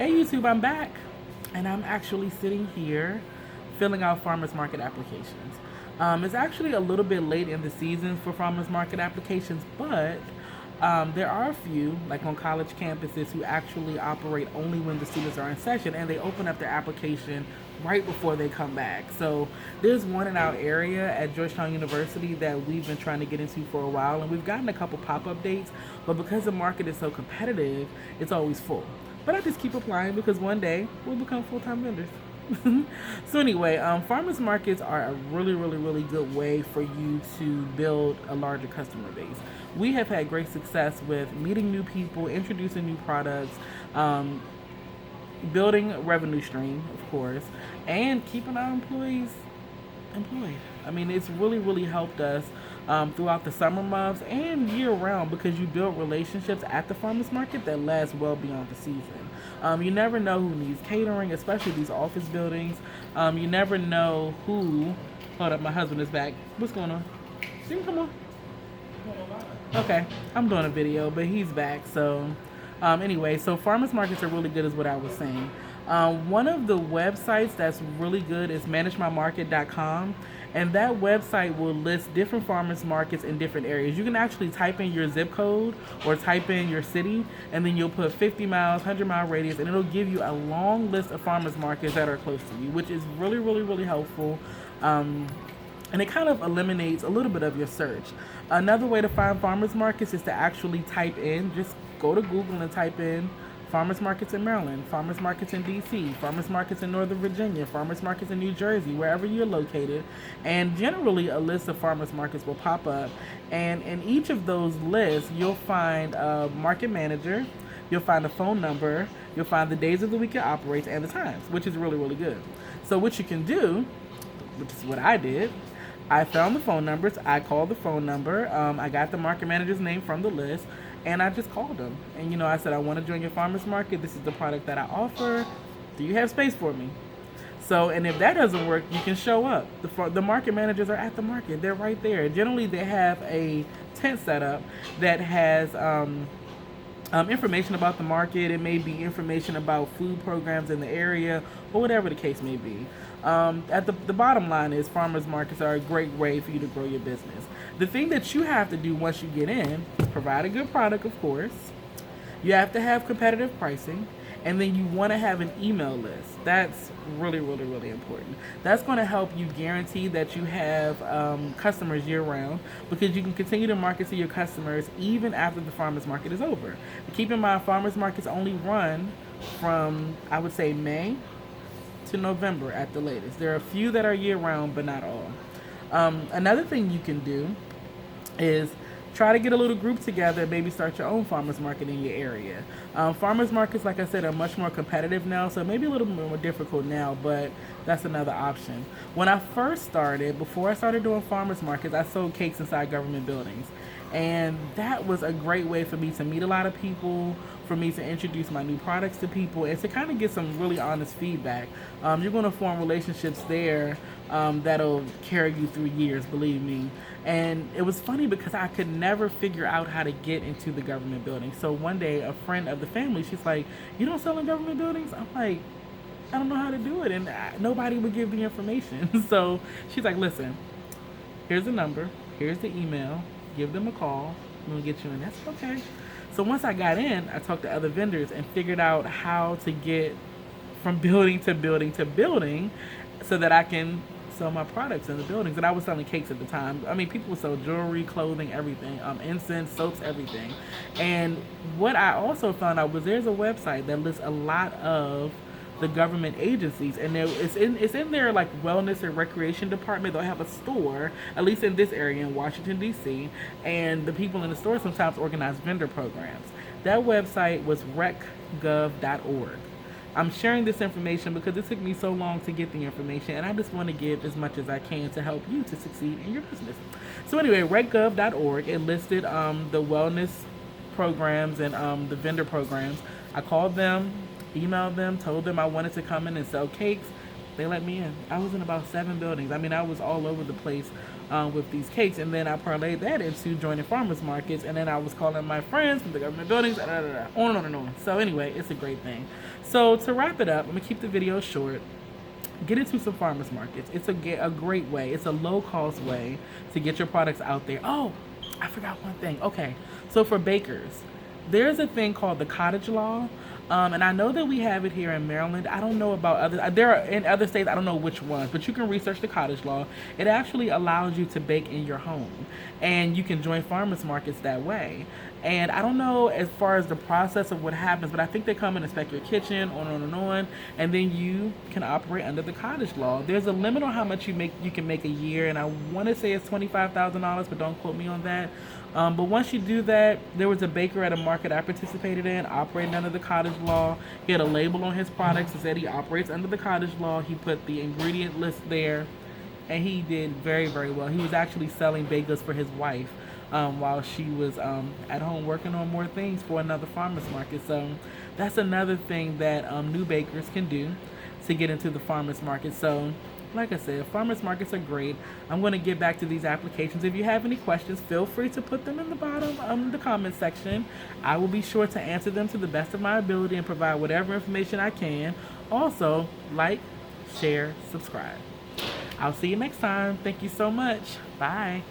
Hey YouTube, I'm back, and I'm actually sitting here filling out farmers market applications. It's actually a little bit late in the season for farmers market applications, but there are a few, like on college campuses, who actually operate only when the students are in session, and they open up their application right before they come back. So there's one in our area at Georgetown University that we've been trying to get into for a while, and we've gotten a couple pop-up dates, but because the market is so competitive, it's always full. But I just keep applying because one day we'll become full-time vendors. So anyway, farmers markets are a really, really, really good way for you to build a larger customer base. We have had great success with meeting new people, introducing new products, um, building a revenue stream, of course, and keeping our employees employed. I mean, it's really, really helped us throughout the summer months and year round because you build relationships at the farmers market that last well beyond the season. You never know who needs catering, especially these office buildings. You never know who. Hold up, my husband is back. What's going on? Didn't come on. Okay, I'm doing a video, but he's back. So, anyway, so farmers markets are really good, is what I was saying. One of the websites that's really good is managemymarket.com, and that website will list different farmers markets in different areas. You can actually type in your zip code or type in your city, and then you'll put 50 miles, 100-mile radius, and it'll give you a long list of farmers markets that are close to you, which is really, really, really helpful. And it kind of eliminates a little bit of your search. Another way to find farmers markets is to actually type in, just go to Google and type in farmers markets in Maryland, farmers markets in DC, farmers markets in Northern Virginia, farmers markets in New Jersey, wherever you're located. And generally, a list of farmers markets will pop up. And in each of those lists, you'll find a market manager, you'll find a phone number, you'll find the days of the week it operates, and the times, which is really, really good. So, what you can do, which is what I did, I found the phone numbers. I called the phone number. I got the market manager's name from the list, and I just called them. And I said, I want to join your farmers market. This is the product that I offer. Do you have space for me? So, and if that doesn't work, you can show up. The market managers are at the market. They're right there. Generally, they have a tent set up that has information about the market. It may be information about food programs in the area or whatever the case may be. At the bottom line is farmers markets are a great way for you to grow your business. The thing that you have to do once you get in is provide a good product, of course. You have to have competitive pricing, and then you want to have an email list. That's really, really, really important. That's going to help you guarantee that you have customers year round because you can continue to market to your customers even after the farmers market is over. Keep in mind, farmers markets only run from, I would say, May to November at the latest. There are a few that are year round, but not all. Another thing you can do is try to get a little group together, maybe start your own farmers market in your area. Farmers markets, like I said, are much more competitive now, so maybe a little bit more difficult now, but that's another option. When I first started, before I started doing farmers markets, I sold cakes inside government buildings. And that was a great way for me to meet a lot of people, for me to introduce my new products to people, and to kind of get some really honest feedback. You're going to form relationships there that'll carry you through years, believe me. And it was funny because I could never figure out how to get into the government building. So one day, a friend of the family, she's like, "You don't sell in government buildings?" I'm like, "I don't know how to do it," and nobody would give the information. So she's like, "Listen, here's the number, here's the email, give them a call, and we'll get you in." That's okay. So once I got in, I talked to other vendors and figured out how to get from building to building to building so that I can sell my products in the buildings. And I was selling cakes at the time. I mean, people would sell jewelry, clothing, everything, incense, soaps, everything. And what I also found out was there's a website that lists a lot of the government agencies, and it's in their like wellness and recreation department. They'll have a store, at least in this area in Washington D.C., and the people in the store sometimes organize vendor programs. That website was recgov.org. I'm sharing this information because it took me so long to get the information, and I just want to give as much as I can to help you to succeed in your business. So anyway, recgov.org, it listed the wellness programs and the vendor programs. I called them, emailed them, told them I wanted to come in and sell cakes. They let me in. I was in about 7 buildings. I mean, I was all over the place with these cakes. And then I parlayed that into joining farmers markets. And then I was calling my friends from the government buildings, on and on and on. So anyway, it's a great thing. So to wrap it up, I'm going to keep the video short. Get into some farmers markets. It's a great way. It's a low cost way to get your products out there. Oh, I forgot one thing. Okay, so for bakers, there's a thing called the cottage law. And I know that we have it here in Maryland. I don't know about other. There are in other states. I don't know which ones, but you can research the cottage law. It actually allows you to bake in your home, and you can join farmers markets that way. And I don't know as far as the process of what happens, but I think they come and inspect your kitchen, on and on, and then you can operate under the cottage law. There's a limit on how much you can make a year, and I want to say it's $25,000, but don't quote me on that. But once you do that, there was a baker at a market I participated in, operating under the cottage law. He had a label on his products that said he operates under the cottage law. He put the ingredient list there, and he did very, very well. He was actually selling bagels for his wife while she was at home working on more things for another farmer's market. So that's another thing that new bakers can do to get into the farmer's market. So like I said, farmers markets are great. I'm going to get back to these applications. If you have any questions, feel free to put them in the bottom of the comment section. I will be sure to answer them to the best of my ability and provide whatever information I can. Also, like, share, subscribe. I'll see you next time. Thank you so much. Bye.